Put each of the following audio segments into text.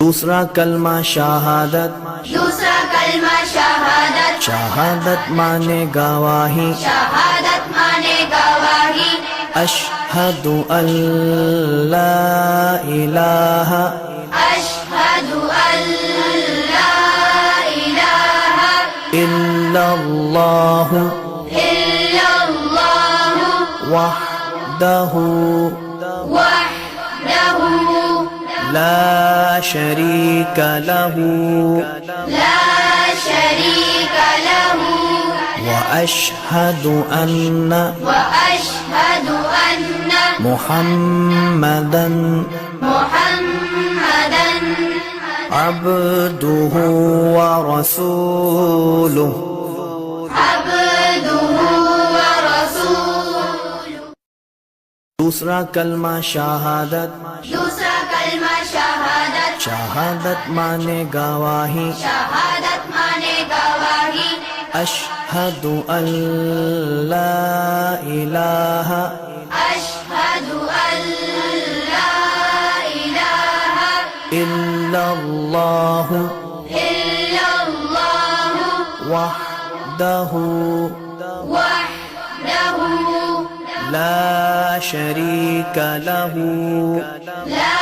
दूसरा कलमा शहादत, दूसरा कलमा शहादत, शहादत माने गवाही, शहादत माने गवाही, अशहदु अल्ला इलाहा, अशहदु अल्ला इलाहा इल्लल्लाहु इल्लल्लाहु वहदहु वहदहु ला शरीक लहु ला शरीक लहु व अशहदु अन्न वअशहदु अन्न मुहम्मदन मुहम्मदन अब्दुहु व रसूलुहु। अब्दुहु व रसूलुहु। दूसरा कलमा शहादत, दूसरा कलमा शहादत, शहादत माने गवाही, शहादत माने गवाही, अशहदु अल्ला इलाहा अशहदु अल्ला इलाहा इल्लल्लाहु इल्लल्लाहु वहदहु वहदहु ला शरीक लहु ला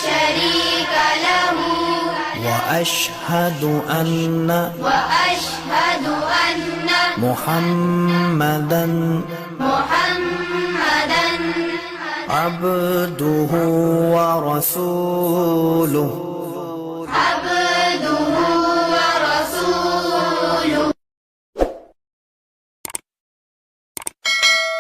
शरीक लहु व अशहदु अन्न वअशहदु अन्न मुहम्मदन मुहम्मदन अब्दुहु व रसूलुहु। अब्दुहु